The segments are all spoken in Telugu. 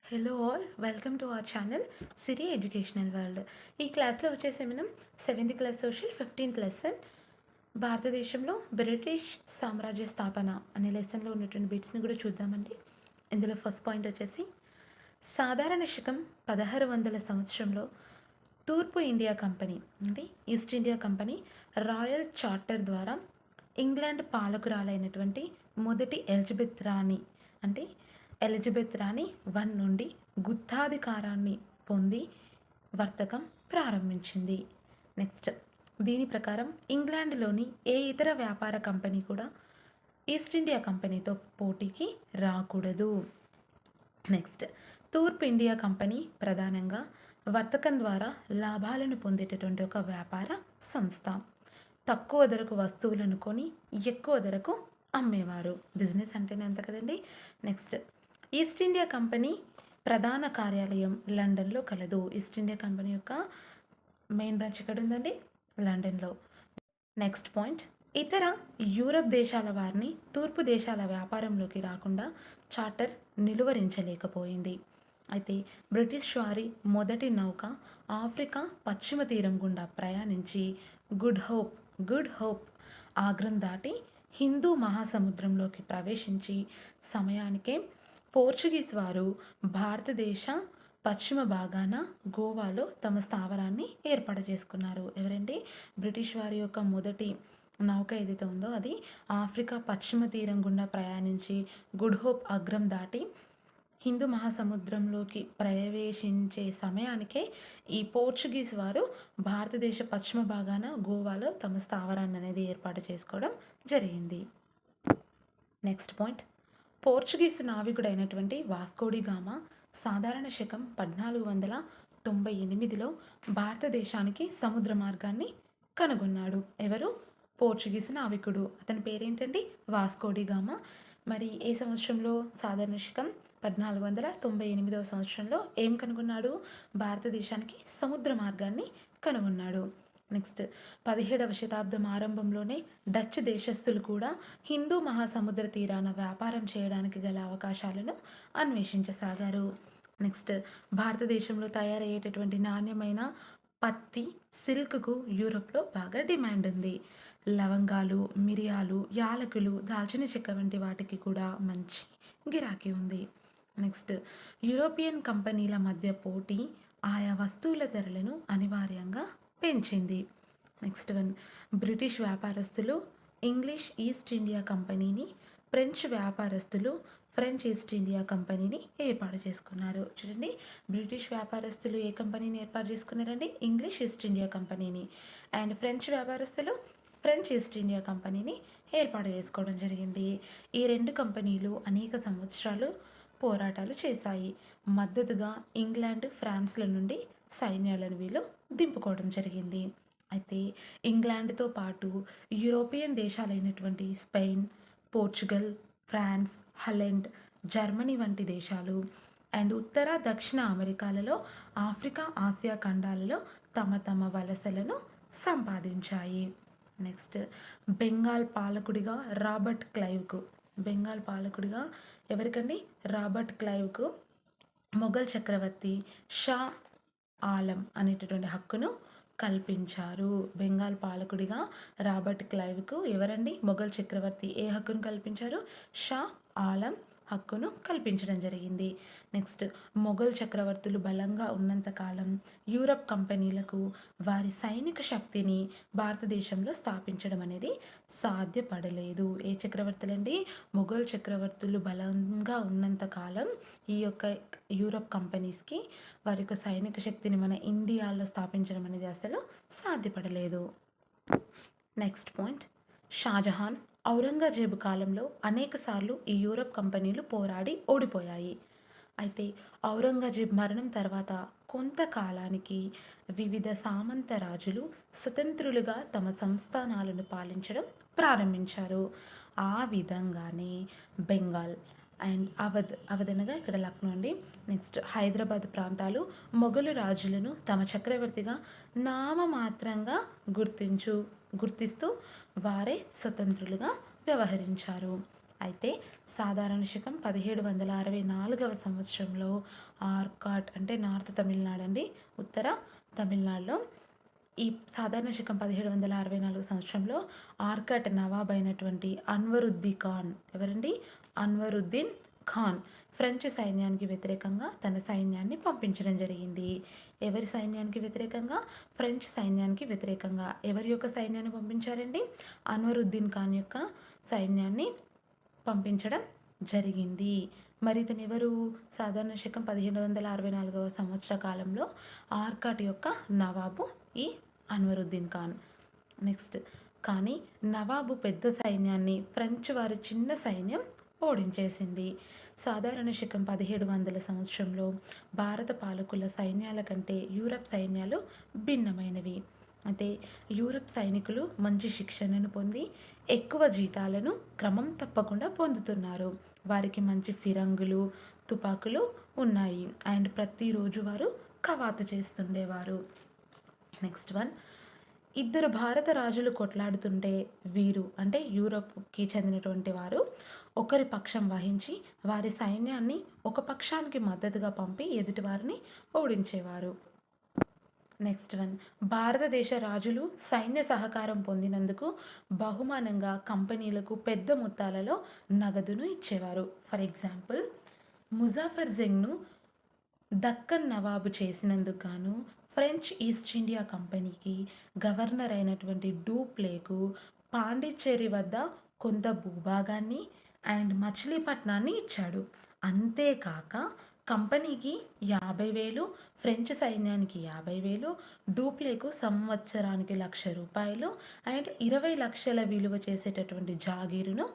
Hello all welcome to our channel Siri educational world. ఈ క్లాస్లో వచ్చేసి మనం 7th class social 15th lesson భారతదేశంలో బ్రిటిష్ సామ్రాజ్య స్థాపన అనే లెసన్లో ఉన్నటువంటి బిట్స్ని కూడా చూద్దామండి. ఇందులో ఫస్ట్ పాయింట్ వచ్చేసి సాధారణ శకం 1600 సంవత్సరంలో తూర్పు ఇండియా కంపెనీ అంటే east India company royal charter ద్వారా ఇంగ్లాండ్ పాలకురాలైనటువంటి మొదటి ఎలిజబెత్ రాణి అంటే ఎలిజబెత్ రాణి 1 నుండి గుత్తాధికారాన్ని పొంది వర్తకం ప్రారంభించింది. నెక్స్ట్, దీని ప్రకారం ఇంగ్లాండ్లోని ఏ ఇతర వ్యాపార కంపెనీ కూడా ఈస్ట్ ఇండియా కంపెనీతో పోటీకి రాకూడదు. నెక్స్ట్, తూర్పు ఇండియా కంపెనీ ప్రధానంగా వర్తకం ద్వారా లాభాలను పొందేటటువంటి ఒక వ్యాపార సంస్థ. తక్కువ ధరకు వస్తువులను కొని ఎక్కువ ధరకు అమ్మేవారు. బిజినెస్ అంటేనే అంత కదండి. నెక్స్ట్, ఈస్ట్ ఇండియా కంపెనీ ప్రధాన కార్యాలయం లండన్లో కలదు. ఈస్ట్ ఇండియా కంపెనీ యొక్క మెయిన్ బ్రాంచ్ ఎక్కడ ఉందండి? లండన్లో. నెక్స్ట్ పాయింట్, ఇతర యూరప్ దేశాల వారిని తూర్పు దేశాల వ్యాపారంలోకి రాకుండా చార్టర్ నిలువరించలేకపోయింది. అయితే బ్రిటిష్ వారి మొదటి నౌక ఆఫ్రికా పశ్చిమ తీరం గుండా ప్రయాణించి గుడ్ హోప్ ఆగ్రం దాటి హిందూ మహాసముద్రంలోకి ప్రవేశించి సమయానికే పోర్చుగీస్ వారు భారతదేశ పశ్చిమ భాగాన గోవాలో తమ స్థావరాన్ని ఏర్పాటు చేసుకున్నారు. ఎవరండి? బ్రిటిష్ వారి యొక్క మొదటి నౌక ఏదైతే ఉందో అది ఆఫ్రికా పశ్చిమ తీరం గుండా ప్రయాణించి గుడ్ హోప్ అగ్రం దాటి హిందూ మహాసముద్రంలోకి ప్రవేశించే సమయానికే ఈ పోర్చుగీస్ వారు భారతదేశ పశ్చిమ భాగాన గోవాలో తమ స్థావరాన్ని అనేది ఏర్పాటు చేసుకోవడం జరిగింది. నెక్స్ట్ పాయింట్, పోర్చుగీసు నావికుడైనటువంటి వాస్కోడి గామా సాధారణ శకం 1498లో భారతదేశానికి సముద్ర మార్గాన్ని కనుగొన్నాడు. ఎవరు? పోర్చుగీసు నావికుడు. అతని పేరేంటండి? Vasco da Gama. మరి ఏ సంవత్సరంలో? సాధారణ శకం 1498వ సంవత్సరంలో ఏం కనుగొన్నాడు? భారతదేశానికి సముద్ర మార్గాన్ని కనుగొన్నాడు. నెక్స్ట్, 17వ శతాబ్దం ఆరంభంలోనే డచ్ దేశస్థులు కూడా హిందూ మహాసముద్ర తీరాన వ్యాపారం చేయడానికి గల అవకాశాలను అన్వేషించసాగారు. నెక్స్ట్, భారతదేశంలో తయారయ్యేటటువంటి నాణ్యమైన పత్తి, సిల్క్కు యూరోప్లో బాగా డిమాండ్ ఉంది. లవంగాలు, మిరియాలు, యాలకులు, దాల్చిన చెక్క వంటి వాటికి కూడా మంచి గిరాకీ ఉంది. నెక్స్ట్, యూరోపియన్ కంపెనీల మధ్య పోటీ ఆయా వస్తువుల ధరలను అనివార్యంగా పెంచింది. నెక్స్ట్ వన్, బ్రిటిష్ వ్యాపారస్తులు ఇంగ్లీష్ ఈస్ట్ ఇండియా కంపెనీని, ఫ్రెంచ్ వ్యాపారస్తులు ఫ్రెంచ్ ఈస్ట్ ఇండియా కంపెనీని ఏర్పాటు చేసుకున్నారు. చూడండి, బ్రిటిష్ వ్యాపారస్తులు ఏ కంపెనీని ఏర్పాటు చేసుకున్నారండి? ఇంగ్లీష్ ఈస్ట్ ఇండియా కంపెనీని. అండ్ ఫ్రెంచ్ వ్యాపారస్తులు ఫ్రెంచ్ ఈస్ట్ ఇండియా కంపెనీని ఏర్పాటు చేసుకోవడం జరిగింది. ఈ రెండు కంపెనీలు అనేక సంవత్సరాలు పోరాటాలు చేశాయి. మద్దతుగా ఇంగ్లాండ్, ఫ్రాన్స్ల నుండి సైన్యాలను వీళ్ళు దింపుకోవడం జరిగింది. అయితే ఇంగ్లాండ్తో పాటు యూరోపియన్ దేశాలైనటువంటి Spain, Portugal, France, Holland, Germany వంటి దేశాలు అండ్ ఉత్తర దక్షిణ అమెరికాలలో, ఆఫ్రికా, ఆసియా ఖండాలలో తమ తమ వలసలను సంపాదించాయి. నెక్స్ట్, బెంగాల్ పాలకుడిగా రాబర్ట్ క్లైవ్కు, బెంగాల్ పాలకుడిగా ఎవరికండి? రాబర్ట్ క్లైవ్కు మొఘల్ చక్రవర్తి షా ఆలం అనేటటువంటి హక్కును కల్పించారు. బెంగాల్ పాలకుడిగా రాబర్ట్ క్లైవ్కు ఎవరండి? మొఘల్ చక్రవర్తి ఏ హక్కును కల్పించారు? షా ఆలం హక్కును కల్పించడం జరిగింది. నెక్స్ట్, మొఘల్ చక్రవర్తులు బలంగా ఉన్నంతకాలం యూరప్ కంపెనీలకు వారి సైనిక శక్తిని భారతదేశంలో స్థాపించడం అనేది సాధ్యపడలేదు. ఏ చక్రవర్తులండి? మొఘల్ చక్రవర్తులు బలంగా ఉన్నంతకాలం ఈ యొక్క యూరప్ కంపెనీస్కి వారి యొక్క సైనిక శక్తిని మన ఇండియాలో స్థాపించడం అనేది అసలు సాధ్యపడలేదు. నెక్స్ట్ పాయింట్, షాజహాన్, ఔరంగజేబు కాలంలో అనేకసార్లు ఈ యూరప్ కంపెనీలు పోరాడి ఓడిపోయాయి. అయితే ఔరంగజేబ్ మరణం తర్వాత కొంతకాలానికి వివిధ సామంత రాజులు స్వతంత్రులుగా తమ సంస్థానాలను పాలించడం ప్రారంభించారు. ఆ విధంగానే బెంగాల్ అండ్ అవధ్ అనగా ఇక్కడ లక్నో అండి. నెక్స్ట్, హైదరాబాద్ ప్రాంతాలు మొఘలు రాజులను తమ చక్రవర్తిగా నామమాత్రంగా గుర్తిస్తూ వారే స్వతంత్రులుగా వ్యవహరించారు. అయితే సాధారణ శకం 1764వ సంవత్సరంలో ఆర్కాట్ అంటే నార్త్ తమిళనాడు అండి, ఉత్తర తమిళనాడులో ఈ సాధారణ శకం 1764 సంవత్సరంలో ఆర్కాట్ నవాబ్ అయినటువంటి అన్వరుద్దీ ఖాన్, ఎవరండి? అన్వరుద్దీన్ ఖాన్ ఫ్రెంచ్ సైన్యానికి వ్యతిరేకంగా తన సైన్యాన్ని పంపించడం జరిగింది. ఎవరి సైన్యానికి వ్యతిరేకంగా? ఫ్రెంచ్ సైన్యానికి వ్యతిరేకంగా. ఎవరి యొక్క సైన్యాన్ని పంపించారండి? అన్వరుద్దీన్ ఖాన్ యొక్క సైన్యాన్ని పంపించడం జరిగింది. మరి ఇతను ఎవరు? సాధారణ శకం 1764వ సంవత్సర కాలంలో ఆర్కాట్ యొక్క నవాబు ఈ అన్వరుద్దీన్ ఖాన్. నెక్స్ట్, కానీ నవాబు పెద్ద సైన్యాన్ని ఫ్రెంచ్ వారి చిన్న సైన్యం ఓడించేసింది. సాధారణ శకం 1700 సంవత్సరంలో భారత పాలకుల సైన్యాల కంటే యూరప్ సైన్యాలు భిన్నమైనవి. అయితే యూరప్ సైనికులు మంచి శిక్షణను పొంది ఎక్కువ జీతాలను క్రమం తప్పకుండా పొందుతున్నారు. వారికి మంచి ఫిరంగులు, తుపాకులు ఉన్నాయి అండ్ ప్రతిరోజు వారు కవాతు చేస్తుండేవారు. నెక్స్ట్ వన్, ఇద్దరు భారత రాజులు కొట్లాడుతుంటే వీరు అంటే యూరప్కి చెందినటువంటి వారు ఒకరి పక్షం వహించి వారి సైన్యాన్ని ఒక పక్షానికి మద్దతుగా పంపి ఎదుటివారిని ఓడించేవారు. నెక్స్ట్ వన్, భారతదేశ రాజులు సైన్య సహకారం పొందినందుకు బహుమానంగా కంపెనీలకు పెద్ద మొత్తాలలో నగదును ఇచ్చేవారు. ఫర్ ఎగ్జాంపుల్, ముజాఫర్ జంగ్ను దక్కన్ నవాబు చేసినందుకు గాను ఫ్రెంచ్ ఈస్ట్ ఇండియా కంపెనీకి గవర్నర్ అయినటువంటి డూప్లేకు పాండిచ్చేరి వద్ద కొంత భూభాగాన్ని అండ్ మచిలీపట్నాన్ని ఇచ్చాడు. అంతేకాక కంపెనీకి 50,000, ఫ్రెంచ్ సైన్యానికి 50,000, డూప్లేకు సంవత్సరానికి ₹1,00,000 అండ్ 20 లక్షల విలువ చేసేటటువంటి జాగీరును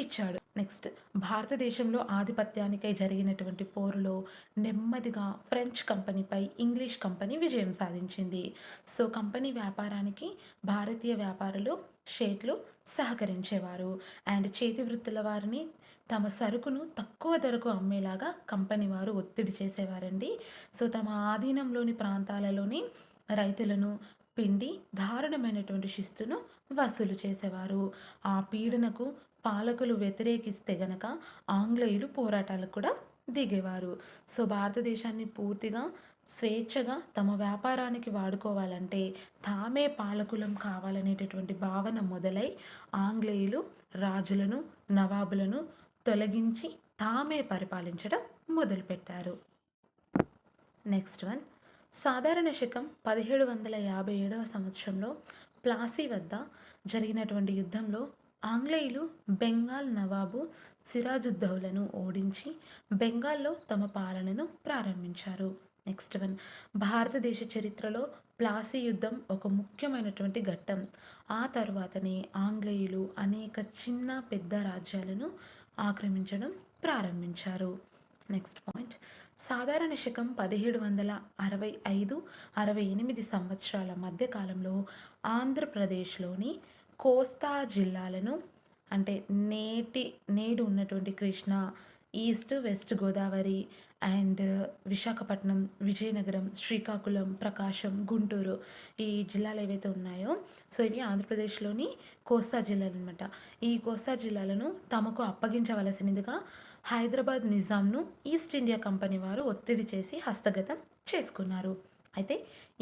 ఇచ్చాడు. నెక్స్ట్, భారతదేశంలో ఆధిపత్యానికై జరిగినటువంటి పోరులో నెమ్మదిగా ఫ్రెంచ్ కంపెనీపై ఇంగ్లీష్ కంపెనీ విజయం సాధించింది. సో కంపెనీ వ్యాపారానికి భారతీయ వ్యాపారులు, షేట్లు సహకరించేవారు అండ్ చేతి వృత్తుల వారిని తమ సరుకును తక్కువ ధరకు అమ్మేలాగా కంపెనీ వారు ఒత్తిడి చేసేవారండి. సో తమ ఆధీనంలోని ప్రాంతాలలోని రైతులను పిండి దారుణమైనటువంటి శిస్తును వసూలు చేసేవారు. ఆ పీడనకు పాలకులు వ్యతిరేకిస్తే గనక ఆంగ్లేయులు పోరాటాలకు కూడా దిగేవారు. సో భారతదేశాన్ని పూర్తిగా స్వేచ్ఛగా తమ వ్యాపారానికి వాడుకోవాలంటే తామే పాలకులం కావాలనేటటువంటి భావన మొదలై ఆంగ్లేయులు రాజులను, నవాబులను తొలగించి తామే పరిపాలించడం మొదలుపెట్టారు. నెక్స్ట్ వన్, సాధారణ శకం 1757వ సంవత్సరంలో ప్లాసీ వద్ద జరిగినటువంటి యుద్ధంలో ఆంగ్లేయులు బెంగాల్ నవాబు సిరాజుద్దౌలను ఓడించి బెంగాల్లో తమ పాలనను ప్రారంభించారు. నెక్స్ట్ వన్, భారతదేశ చరిత్రలో ప్లాసీ యుద్ధం ఒక ముఖ్యమైనటువంటి ఘట్టం. ఆ తర్వాతనే ఆంగ్లేయులు అనేక చిన్న పెద్ద రాజ్యాలను ఆక్రమించడం ప్రారంభించారు. నెక్స్ట్ పాయింట్, సాధారణ శకం 1765-68 సంవత్సరాల మధ్యకాలంలో ఆంధ్రప్రదేశ్లోని కోస్తా జిల్లాలను అంటే నేడు ఉన్నటువంటి Krishna, east west Godavari and Visakhapatnam, Vizianagaram, Srikakulam, Prakasam, Guntur ఈ జిల్లాలు ఏవైతే ఉన్నాయో సో ఇవి ఆంధ్రప్రదేశ్లోని కోస్తా జిల్లాలు అనమాట. ఈ కోస్తా జిల్లాలను తమకు అప్పగించవలసినదిగా హైదరాబాద్ నిజాంను ఈస్ట్ ఇండియా కంపెనీ వారు ఒత్తిడి చేసి హస్తగతం చేసుకున్నారు. అయితే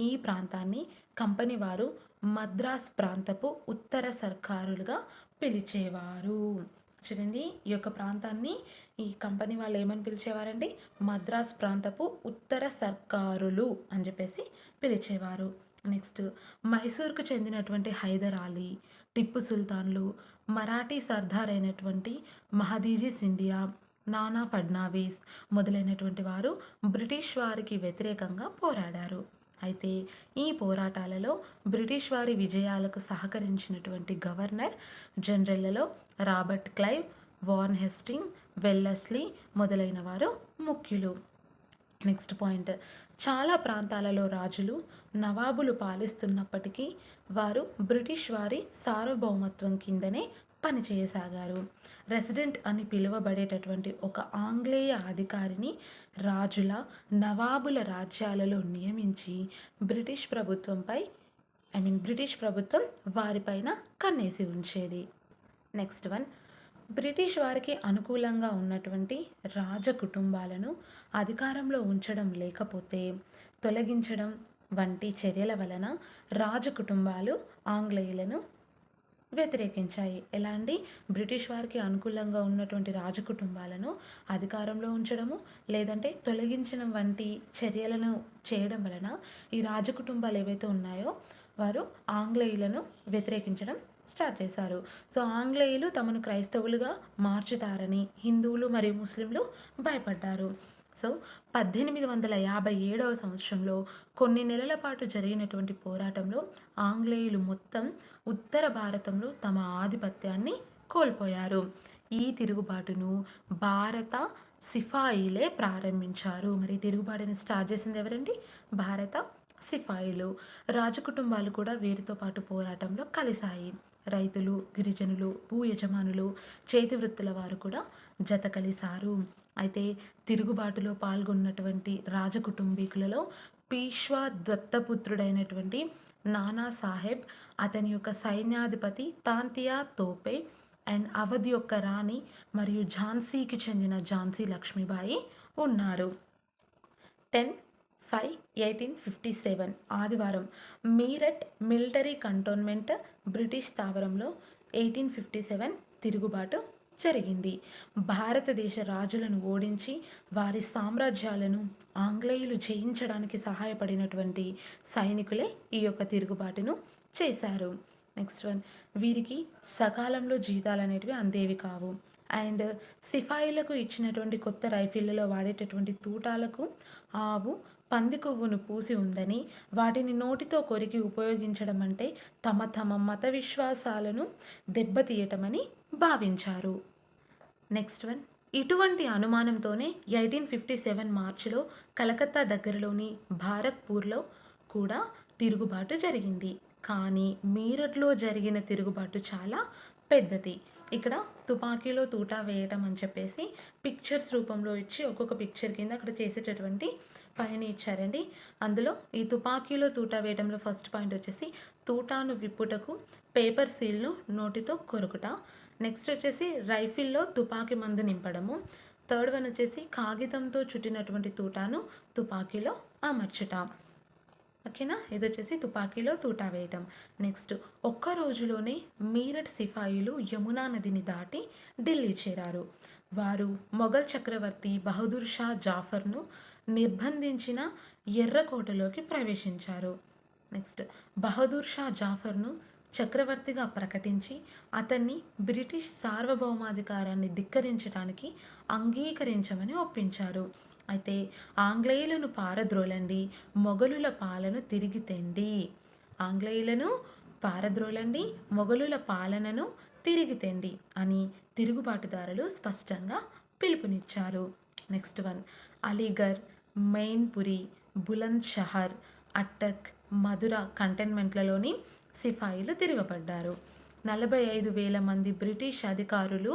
ఈ ప్రాంతాన్ని కంపెనీ వారు మద్రాస్ ప్రాంతపు ఉత్తర సర్కారులుగా పిలిచేవారు. చూడండి, ఈ యొక్క ప్రాంతాన్ని ఈ కంపెనీ వాళ్ళు ఏమని పిలిచేవారండి? మద్రాస్ ప్రాంతపు ఉత్తర సర్కారులు అని చెప్పేసి పిలిచేవారు. నెక్స్ట్, మైసూర్కు చెందినటువంటి హైదర్ అలీ, టిప్పు సుల్తాన్లు, మరాఠీ సర్దార్ అయినటువంటి మహదీజీ సింధియా, నానా ఫడ్నవీస్ మొదలైనటువంటి వారు బ్రిటిష్ వారికి వ్యతిరేకంగా పోరాడారు. అయితే ఈ పోరాటాలలో బ్రిటిష్ వారి విజయాలకు సహకరించినటువంటి గవర్నర్ జనరల్లలో Robert Clive, Warren Hastings, Wellesley మొదలైన వారు ముఖ్యులు. నెక్స్ట్ పాయింట్, చాలా ప్రాంతాలలో రాజులు, నవాబులు పాలిస్తున్నప్పటికీ వారు బ్రిటిష్ వారి సార్వభౌమత్వం కిందనే పనిచేయసాగారు. రెసిడెంట్ అని పిలువబడేటటువంటి ఒక ఆంగ్లేయ అధికారిని రాజుల, నవాబుల రాజ్యాలలో నియమించి బ్రిటిష్ ప్రభుత్వం వారిపైన కన్నేసి ఉంచేది. నెక్స్ట్ వన్, బ్రిటిష్ వారికి అనుకూలంగా ఉన్నటువంటి రాజ కుటుంబాలను అధికారంలో ఉంచడం లేకపోతే తొలగించడం వంటి చర్యల వలన రాజ కుటుంబాలు ఆంగ్లేయులను వ్యతిరేకించాయి. ఎలా అండి? బ్రిటిష్ వారికి అనుకూలంగా ఉన్నటువంటి రాజకుటుంబాలను అధికారంలో ఉంచడము, లేదంటే తొలగించడం వంటి చర్యలను చేయడం వలన ఈ రాజకుటుంబాలు ఏవైతే ఉన్నాయో వారు ఆంగ్లేయులను వ్యతిరేకించడం స్టార్ట్ చేశారు. సో ఆంగ్లేయులు తమను క్రైస్తవులుగా మార్చుతారని హిందువులు మరియు ముస్లింలు భయపడ్డారు. సో 1857వ సంవత్సరంలో కొన్ని నెలల పాటు జరిగినటువంటి పోరాటంలో ఆంగ్లేయులు మొత్తం ఉత్తర భారతంలో తమ ఆధిపత్యాన్ని కోల్పోయారు. ఈ తిరుగుబాటును భారత సిపాయిలే ప్రారంభించారు. మరి తిరుగుబాటుని స్టార్ట్ చేసింది ఎవరండి? భారత సిపాయిలు. రాజకుటుంబాలు కూడా వీరితో పాటు పోరాటంలో కలిశాయి. రైతులు, గిరిజనులు, భూ యజమానులు, చేతి వృత్తుల వారు కూడా జత కలిశారు. అయితే తిరుగుబాటులో పాల్గొన్నటువంటి రాజకుటుంబీకులలో పీష్వా దత్తపుత్రుడైనటువంటి నానా సాహెబ్, అతని యొక్క సైన్యాధిపతి తాంతియా తోపే అండ్ అవధ్ యొక్క రాణి మరియు ఝాన్సీకి చెందిన ఝాన్సీ లక్ష్మీబాయి ఉన్నారు. 10/5/1857 ఆదివారం మీరట్ మిలిటరీ కంటోన్మెంట్ బ్రిటిష్ స్థావరంలో 1857 తిరుగుబాటు జరిగింది. భారతదేశ రాజులను ఓడించి వారి సామ్రాజ్యాలను ఆంగ్లేయులు జయించడానికి సహాయపడినటువంటి సైనికులే ఈ యొక్క తిరుగుబాటును చేశారు. నెక్స్ట్ వన్, వీరికి సకాలంలో జీతాలు అనేటివి అందేవి కావు. అండ్ సిపాయిలకు ఇచ్చినటువంటి కొత్త రైఫిళ్లలో వాడేటటువంటి తూటాలకు ఆవు పంది కొవ్వును పూసి ఉందని, వాటిని నోటితో కొరికి ఉపయోగించడం అంటే తమ మత విశ్వాసాలను దెబ్బతీయటమని భావించారు. నెక్స్ట్ వన్, ఇటువంటి అనుమానంతోనే 1857 మార్చిలో కలకత్తా దగ్గరలోని భారత్పూర్లో కూడా తిరుగుబాటు జరిగింది. కానీ మీరట్లో జరిగిన తిరుగుబాటు చాలా పెద్దది. ఇక్కడ తుపాకీలో తూటా వేయటం అని చెప్పేసి పిక్చర్స్ రూపంలో ఇచ్చి ఒక్కొక్క పిక్చర్ కింద అక్కడ చేసేటటువంటి పనిని ఇచ్చారండి. అందులో ఈ తుపాకీలో తూటా వేయడంలో ఫస్ట్ పాయింట్ వచ్చేసి తూటాను విప్పుటకు పేపర్ సీల్ను నోటితో కొరుకుట. నెక్స్ట్ వచ్చేసి రైఫిల్లో తుపాకీ మందు నింపడము. థర్డ్ వన్ వచ్చేసి కాగితంతో చుట్టినటువంటి తూటాను తుపాకీలో అమర్చుట. ఓకేనా? ఇది వచ్చేసి తుపాకీలో తూటా వేయటం. నెక్స్ట్, ఒక్క రోజులోనే మీరట్ సిపాయిలు యమునా నదిని దాటి ఢిల్లీ చేరారు. వారు మొఘల్ చక్రవర్తి బహదూర్ షా జాఫర్ను నిర్బంధించిన ఎర్రకోటలోకి ప్రవేశించారు. నెక్స్ట్, బహదూర్ షా జాఫర్ను చక్రవర్తిగా ప్రకటించి అతన్ని బ్రిటిష్ సార్వభౌమాధికారాన్ని ధిక్కరించడానికి అంగీకరించమని ఒప్పించారు. అయితే ఆంగ్లేయులను పారద్రోలండి, మొఘలుల పాలన తిరిగి తెండి. ఆంగ్లేయులను పారద్రోలండి, మొఘలుల పాలనను తిరిగి తెండి అని తిరుగుబాటుదారులు స్పష్టంగా పిలుపునిచ్చారు. నెక్స్ట్ వన్, అలీగర్, మెయిన్పురి, బులంద్ షహర్, అట్టక్, మధుర కంటైన్మెంట్లలోని సిపాయిలు తిరగబడ్డారు. 45,000 మంది బ్రిటిష్ అధికారులు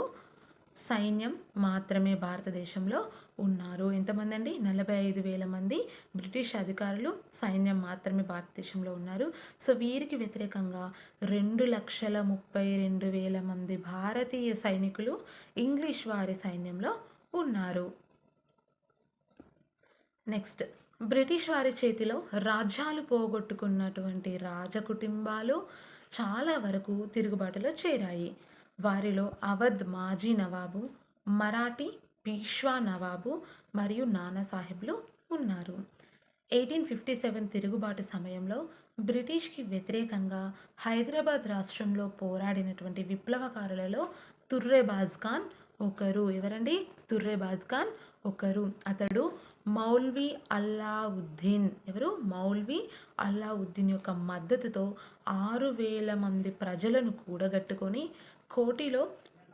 సైన్యం మాత్రమే భారతదేశంలో ఉన్నారు. ఎంతమంది అండి? 45,000 మంది బ్రిటిష్ అధికారులు సైన్యం మాత్రమే భారతదేశంలో ఉన్నారు. సో వీరికి వ్యతిరేకంగా 2,32,000 మంది భారతీయ సైనికులు ఇంగ్లీష్ వారి సైన్యంలో ఉన్నారు. నెక్స్ట్, బ్రిటిష్ వారి చేతిలో రాజ్యాలు పోగొట్టుకున్నటువంటి రాజకుటుంబాలు చాలా వరకు తిరుగుబాటులో చేరాయి. వారిలో అవధ్ మాజీ నవాబు, మరాఠీ పీష్వా నవాబు మరియు నానాసాహెబ్లు ఉన్నారు. 1857 తిరుగుబాటు సమయంలో బ్రిటిష్కి వ్యతిరేకంగా హైదరాబాద్ రాష్ట్రంలో పోరాడినటువంటి విప్లవకారులలో తుర్రెబాజ్ ఖాన్ ఒకరు. ఎవరండి? తుర్రెబాజ్ ఖాన్ ఒకరు. అతడు మౌల్వీ అల్లావుద్దీన్, ఎవరు? మౌల్వీ అల్లావుద్దీన్ యొక్క మద్దతుతో 6,000 మంది ప్రజలను కూడగట్టుకొని కోటిలో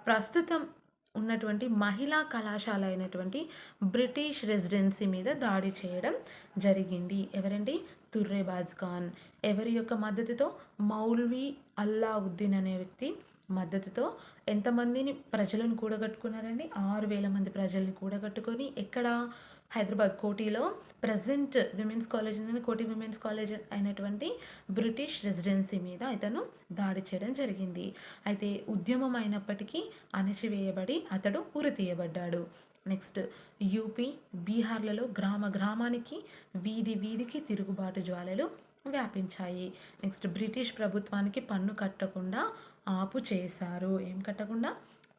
ప్రస్తుతం ఉన్నటువంటి మహిళా కళాశాల అయినటువంటి బ్రిటిష్ రెసిడెన్సీ మీద దాడి చేయడం జరిగింది. ఎవరండి? తుర్రెబాజ్ ఖాన్. ఎవరి యొక్క మద్దతుతో? మౌల్వీ అల్లావుద్దీన్ అనే వ్యక్తి మద్దతుతో ఎంతమందిని ప్రజలను కూడగట్టుకున్నారండి? 6,000 మంది ప్రజల్ని కూడగట్టుకొని ఎక్కడ? హైదరాబాద్ కోటిలో ప్రజెంట్ విమెన్స్ కాలేజ్ ఉంది, కోటి విమెన్స్ కాలేజ్ అయినటువంటి బ్రిటిష్ రెసిడెన్సీ మీద ఇతను దాడి చేయడం జరిగింది. అయితే ఉద్యమం అయినప్పటికీ అణచివేయబడి అతడు ఉరి తీయబడ్డాడు. నెక్స్ట్ యూపీ, బీహార్లలో గ్రామ గ్రామానికి, వీధి వీధికి తిరుగుబాటు జ్వాలలు వ్యాపించాయి. నెక్స్ట్ బ్రిటిష్ ప్రభుత్వానికి పన్ను కట్టకుండా ఆపు చేశారు. ఏం కట్టకుండా?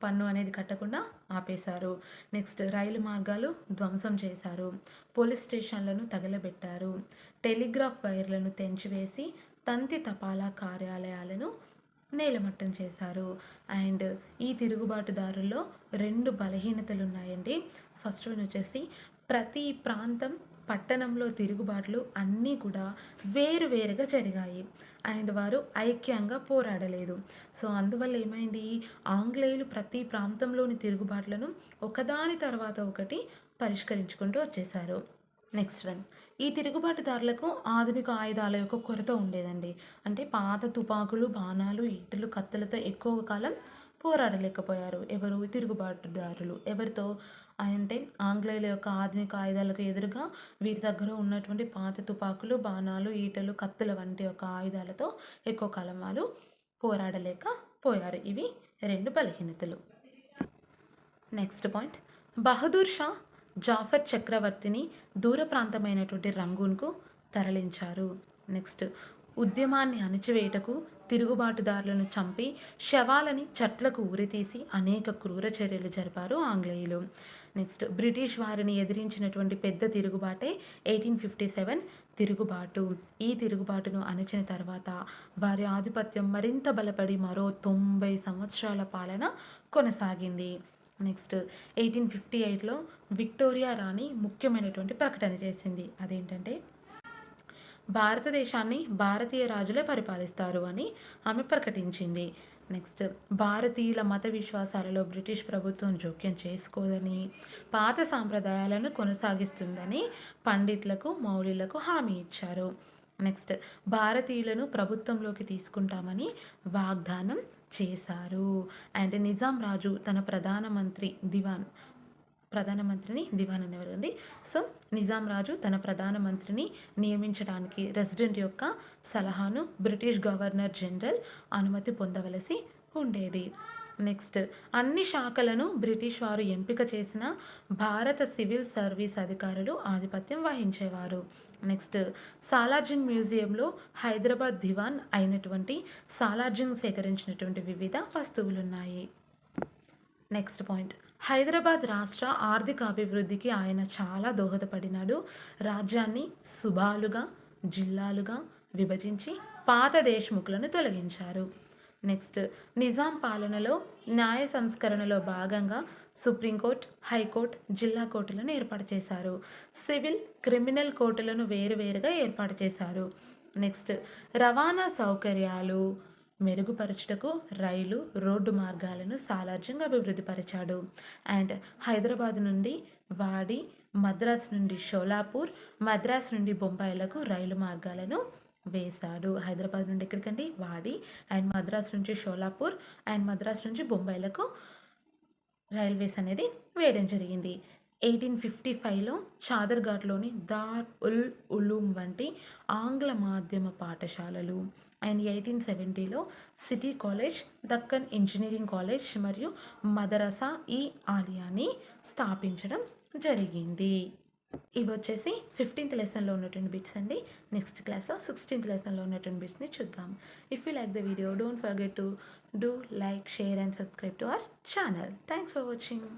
పన్ను అనేది కట్టకుండా ఆపేశారు. నెక్స్ట్ రైలు మార్గాలు ధ్వంసం చేశారు. పోలీస్ స్టేషన్లను తగలబెట్టారు. టెలిగ్రాఫ్ వైర్లను తెంచివేసి తంతి తపాలా కార్యాలయాలను నేలమట్టం చేశారు. అండ్ ఈ తిరుగుబాటుదారుల్లో 2 బలహీనతలు ఉన్నాయండి. ఫస్ట్ వన్ వచ్చేసి ప్రతి ప్రాంతం పట్టణంలో తిరుగుబాట్లు అన్నీ కూడా వేరువేరుగా జరిగాయి అండ్ వారు ఐక్యంగా పోరాడలేదు. సో అందువల్ల ఏమైంది, ఆంగ్లేయులు ప్రతి ప్రాంతంలోని తిరుగుబాట్లను ఒకదాని తర్వాత ఒకటి పరిష్కరించుకుంటూ వచ్చేసారు. నెక్స్ట్ వన్, ఈ తిరుగుబాటుదారులకు ఆధునిక ఆయుధాల యొక్క కొరత ఉండేదండి. అంటే పాత తుపాకులు, బాణాలు, ఈటెలు, కత్తులతో ఎక్కువ కాలం పోరాడలేకపోయారు. ఎవరు? తిరుగుబాటుదారులు. ఎవరితో అంటే ఆంగ్లేయుల యొక్క ఆధునిక ఆయుధాలకు ఎదురుగా వీరి దగ్గర ఉన్నటువంటి పాత తుపాకులు, బాణాలు, ఈటెలు, కత్తుల వంటి యొక్క ఆయుధాలతో ఎక్కువ కాలం వాళ్ళు పోరాడలేకపోయారు. ఇవి 2 బలహీనతలు. నెక్స్ట్ పాయింట్, బహదూర్ షా జాఫర్ చక్రవర్తిని దూర ప్రాంతమైనటువంటి రంగూన్కు తరలించారు. నెక్స్ట్ ఉద్యమాన్ని అణచివేయటకు తిరుగుబాటుదారులను చంపి శవాలని చెట్లకు ఉరితీసి అనేక క్రూర చర్యలు జరిపారు ఆంగ్లేయులు. నెక్స్ట్ బ్రిటిష్ వారిని ఎదిరించినటువంటి పెద్ద తిరుగుబాటే 1857 తిరుగుబాటు. ఈ తిరుగుబాటును అణచిన తర్వాత వారి ఆధిపత్యం మరింత బలపడి మరో 90 సంవత్సరాల పాలన కొనసాగింది. నెక్స్ట్ 1858లో విక్టోరియా రాణి ముఖ్యమైనటువంటి ప్రకటన చేసింది. అదేంటంటే భారతదేశాన్ని భారతీయ రాజులే పరిపాలిస్తారు అని ఆమె ప్రకటించింది. నెక్స్ట్ భారతీయుల మత విశ్వాసాలలో బ్రిటిష్ ప్రభుత్వం జోక్యం చేసుకోదని, పాత సాంప్రదాయాలను కొనసాగిస్తుందని పండిట్లకు, మౌలిలకు హామీ ఇచ్చారు. నెక్స్ట్ భారతీయులను ప్రభుత్వంలోకి తీసుకుంటామని వాగ్దానం చేశారు. అండ్ నిజాం రాజు తన ప్రధానమంత్రిని దివాన్ అనేవారండి. సో నిజాం రాజు తన ప్రధానమంత్రిని నియమించడానికి రెసిడెంట్ యొక్క సలహాను బ్రిటిష్ గవర్నర్ జనరల్ అనుమతి పొందవలసి ఉండేది. నెక్స్ట్ అన్ని శాఖలను బ్రిటిష్ వారు ఎంపిక చేసిన భారత సివిల్ సర్వీస్ అధికారులు ఆధిపత్యం వహించేవారు. నెక్స్ట్ సాలార్జంగ్ మ్యూజియంలో హైదరాబాద్ దివాన్ అయినటువంటి సాలార్జంగ్ సేకరించినటువంటి వివిధ వస్తువులు ఉన్నాయి. నెక్స్ట్ పాయింట్, హైదరాబాద్ రాష్ట్ర ఆర్థిక అభివృద్ధికి ఆయన చాలా దోహదపడినాడు. రాజ్యాన్ని సుబాలుగా, జిల్లాలుగా విభజించి పాత దేశముఖులను తొలగించారు. నెక్స్ట్ నిజాం పాలనలో న్యాయ సంస్కరణలో భాగంగా సుప్రీంకోర్టు, హైకోర్టు, జిల్లా కోర్టులను ఏర్పాటు చేశారు. సివిల్, క్రిమినల్ కోర్టులను వేరువేరుగా ఏర్పాటు చేశారు. నెక్స్ట్ రవాణా సౌకర్యాలు మెరుగుపరచుటకు రైలు, రోడ్డు మార్గాలను సాలార్జంగ్ అభివృద్ధి పరిచాడు. అండ్ హైదరాబాద్ నుండి వాడి, మద్రాస్ నుండి షోలాపూర్, మద్రాస్ నుండి బొంబాయిలకు రైలు మార్గాలను వేశాడు. హైదరాబాద్ నుండి ఎక్కడికండి? వాడి, అండ్ మద్రాస్ నుంచి షోలాపూర్, అండ్ మద్రాస్ నుంచి బొంబాయిలకు రైల్వేస్ అనేది వేయడం జరిగింది. 1855లో చాదర్ఘాట్లోని దార్ ఉల్ ఉలూమ్ వంటి ఆంగ్ల మాధ్యమ పాఠశాలలు, అండ్ 1870లో city college, Deccan engineering college మరియు మదరసా ఈ ఆలియాని స్థాపించడం జరిగింది. ఇవి వచ్చేసి 15th లెసన్లో ఉన్నటువంటి బిట్స్ అండి. నెక్స్ట్ క్లాస్లో 16th లెసన్లో ఉన్నటువంటి బిట్స్ని చూద్దాం. If you like the video, don't forget to do like, share and subscribe to our channel. Thanks for watching.